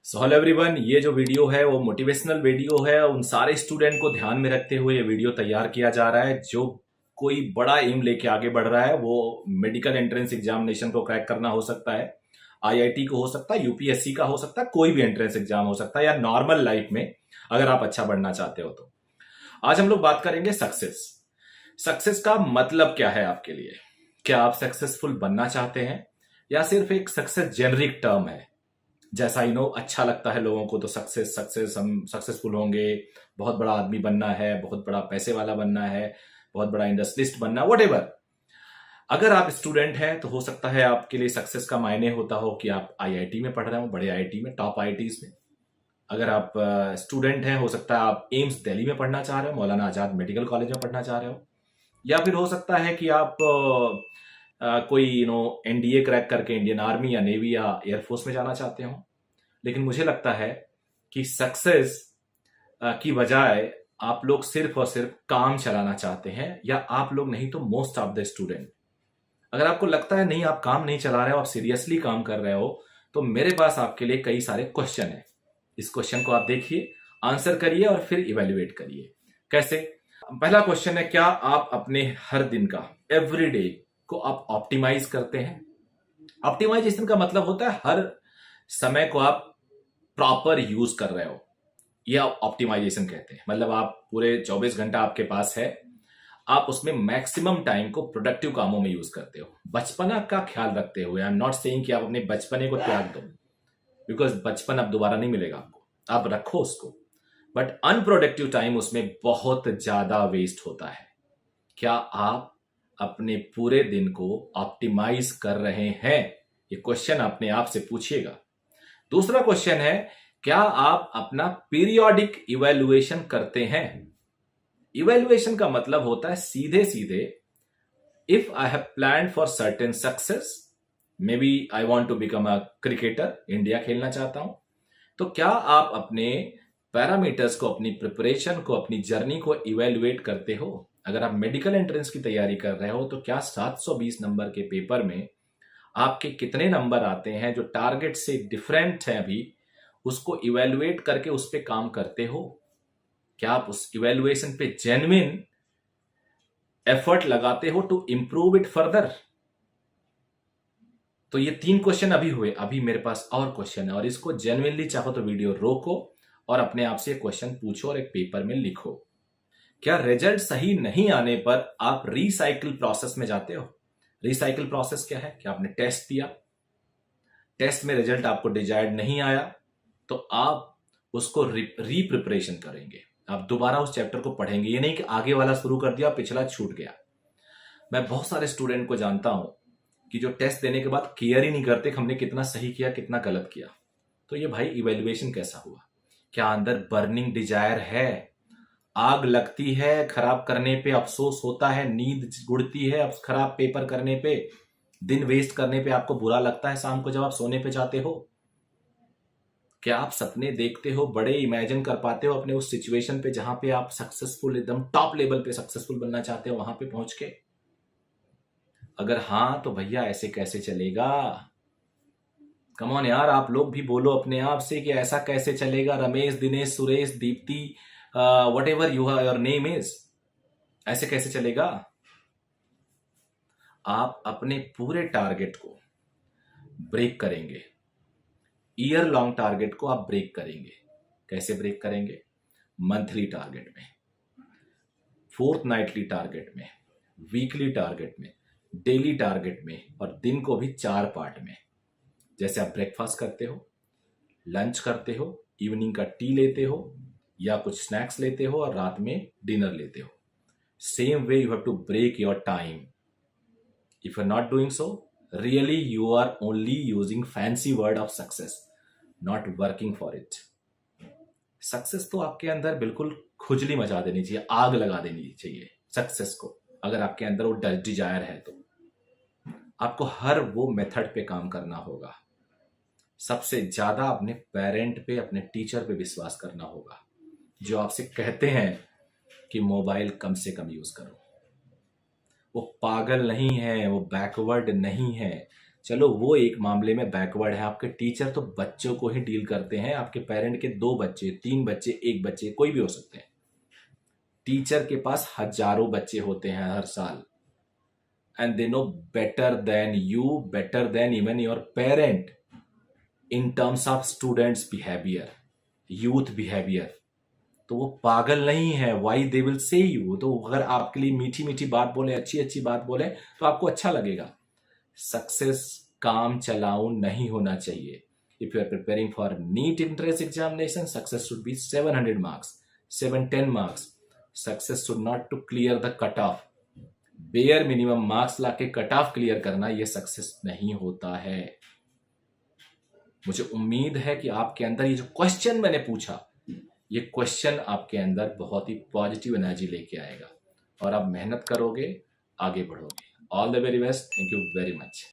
So hello everyone, ये जो video है वो मोटिवेशनल वीडियो है। उन सारे स्टूडेंट को ध्यान में रखते हुए ये वीडियो तैयार किया जा रहा है जो कोई बड़ा एम लेके आगे बढ़ रहा है। वो मेडिकल एंट्रेंस एग्जामिनेशन को क्रैक करना हो सकता है, आईआईटी को हो सकता है, यूपीएससी का हो सकता है, कोई भी एंट्रेंस एग्जाम हो सकता है, या नॉर्मल लाइफ में अगर आप अच्छा बढ़ना चाहते हो तो। आज हम लोग बात करेंगे सक्सेस। सक्सेस का मतलब क्या है आपके लिए? क्या आप सक्सेसफुल बनना चाहते हैं या सिर्फ एक सक्सेस जेनरिक टर्म है? जैसा अच्छा लगता है लोगों को, तो सक्सेस सक्सेस हम सक्सेसफुल होंगे, बहुत बड़ा आदमी बनना है, बहुत बड़ा पैसे वाला बनना है, बहुत बड़ा इंडस्ट्रियलिस्ट बनना, वट। अगर आप स्टूडेंट हैं तो हो सकता है आपके लिए सक्सेस का मायने होता हो कि आप आईआईटी में पढ़ रहे हो, बड़े आईआईटी में, टॉप आईआईटीज में। अगर आप स्टूडेंट हैं, हो सकता है आप एम्स दिल्ली में पढ़ना चाह रहे हो, मौलाना आजाद मेडिकल कॉलेज में पढ़ना चाह रहे हो। या फिर हो सकता है कि आप कोई एनडीए क्रैक करके इंडियन आर्मी या नेवी या एयरफोर्स में जाना चाहते हो। लेकिन मुझे लगता है कि सक्सेस की बजाय आप लोग सिर्फ और सिर्फ काम चलाना चाहते हैं, या आप लोग नहीं तो मोस्ट ऑफ द स्टूडेंट। अगर आपको लगता है नहीं, आप काम नहीं चला रहे हो, आप सीरियसली काम कर रहे हो, तो मेरे पास आपके लिए कई सारे क्वेश्चन है। इस क्वेश्चन को आप देखिए, आंसर करिए और फिर इवेल्युएट करिए। कैसे? पहला क्वेश्चन है, क्या आप अपने हर दिन का, एवरीडे को आप ऑप्टिमाइज करते हैं? ऑप्टिमाइजेशन का मतलब होता है हर समय को आप प्रॉपर यूज कर रहे हो, यह ऑप्टिमाइजेशन कहते हैं। मतलब आप पूरे 24 घंटा आपके पास है, आप उसमें मैक्सिमम टाइम को प्रोडक्टिव कामों में यूज करते हो, बचपना का ख्याल रखते हुए। आई एम नॉट सेइंग कि आप अपने बचपने को त्याग दो, बिकॉज बचपन अब दोबारा नहीं मिलेगा आपको, आप रखो उसको, बट अनप्रोडक्टिव टाइम उसमें बहुत ज्यादा वेस्ट होता है। क्या आप अपने पूरे दिन को ऑप्टिमाइज कर रहे हैं? ये क्वेश्चन अपने आप से पूछिएगा। दूसरा क्वेश्चन है, क्या आप अपना पीरियोडिक इवैल्यूएशन करते हैं? इवैल्यूएशन का मतलब होता है सीधे सीधे, if I have plan for certain success, maybe I want to become a cricketer, India खेलना चाहता हूं, तो क्या आप अपने पैरामीटर्स को, अपनी प्रिपरेशन को, अपनी जर्नी को इवेल्युएट करते हो? अगर आप मेडिकल एंट्रेंस की तैयारी कर रहे हो, तो क्या 720 नंबर के पेपर में आपके कितने नंबर आते हैं जो टारगेट से डिफरेंट है अभी, उसको इवेल्युएट करके उस पर काम करते हो? क्या आप उस इवेल्युएशन पे जेन्युइन एफर्ट लगाते हो टू इंप्रूव इट फर्दर? तो ये 3 क्वेश्चन अभी हुए, अभी मेरे पास और क्वेश्चन है, और इसको जेन्युइनली चाहो तो वीडियो रोको और अपने आप से क्वेश्चन पूछो और एक पेपर में लिखो। क्या रिजल्ट सही नहीं आने पर आप रिसाइकिल प्रोसेस में जाते हो? रिसाइकिल प्रोसेस क्या है? कि आपने टेस्ट दिया, टेस्ट में रिजल्ट आपको डिजायर्ड नहीं आया, तो आप उसको री प्रिपरेशन करेंगे, आप दोबारा उस चैप्टर को पढ़ेंगे। ये नहीं कि आगे वाला शुरू कर दिया, पिछला छूट गया। मैं बहुत सारे स्टूडेंट को जानता हूं कि जो टेस्ट देने के बाद केयर ही नहीं करते कि हमने कितना सही किया, कितना गलत किया। तो ये भाई इवेल्युएशन कैसा हुआ? क्या अंदर बर्निंग डिजायर है? आग लगती है खराब करने पे, अफसोस होता है, नींद गुड़ती है अब खराब पेपर करने पे, दिन वेस्ट करने पे आपको बुरा लगता है शाम को जब आप सोने पे जाते हो? क्या आप सपने देखते हो, बड़े इमेजिन कर पाते हो अपने उस सिचुएशन पे जहां पे आप सक्सेसफुल, एकदम टॉप लेवल पे सक्सेसफुल बनना चाहते हो, वहां पे पहुंच के? अगर हां तो भैया ऐसे कैसे चलेगा? कम ऑन यार, आप लोग भी बोलो अपने आप से कि ऐसा कैसे चलेगा। Ramesh, Dinesh, Suresh, Deepti, what ever your name is, ऐसे कैसे चलेगा? आप अपने पूरे टारगेट को ब्रेक करेंगे, ईयर लॉन्ग टारगेट को आप ब्रेक करेंगे। कैसे ब्रेक करेंगे? मंथली टारगेट में, फोर्थ नाइटली टारगेट में, वीकली टारगेट में, डेली टारगेट में, और दिन को भी 4 पार्ट में। जैसे आप ब्रेकफास्ट करते हो, लंच करते हो, इवनिंग का टी लेते हो, या कुछ स्नैक्स लेते हो, और रात में डिनर लेते हो। Same way you have to break your time. If you are not doing so, really you are only using fancy word of success, not working for it. Success तो आपके अंदर बिल्कुल खुजली मचा देनी चाहिए, आग लगा देनी चाहिए सक्सेस को। अगर आपके अंदर वो डिजायर है तो आपको हर वो मेथड पे काम करना होगा। सबसे ज्यादा अपने पेरेंट पे, अपने टीचर पे विश्वास करना होगा, जो आपसे कहते हैं कि मोबाइल कम से कम यूज करो। वो पागल नहीं है, वो बैकवर्ड नहीं है। चलो वो एक मामले में बैकवर्ड है, आपके टीचर तो बच्चों को ही डील करते हैं, आपके पेरेंट के 2 बच्चे, 3 बच्चे, 1 बच्चे, कोई भी हो सकते हैं। टीचर के पास हजारों बच्चे होते हैं हर साल, and they know better than you, better than even your parent in terms of students behaviour, youth behaviour. तो वो पागल नहीं है, why they will say you. तो अगर आपके लिए मीठी मीठी बात बोले, अच्छी अच्छी बात बोले, तो आपको अच्छा लगेगा। सक्सेस काम चलाऊ नहीं होना चाहिए। If you are preparing for NEET entrance examination, success should be 700 marks, 710 marks. Success should not to clear the cut off, bare minimum marks लाके कट ऑफ क्लियर करना ये सक्सेस नहीं होता है। मुझे उम्मीद है कि आपके अंदर ये जो क्वेश्चन मैंने पूछा, ये क्वेश्चन आपके अंदर बहुत ही पॉजिटिव एनर्जी लेके आएगा और आप मेहनत करोगे, आगे बढ़ोगे। All the very best, thank you very much.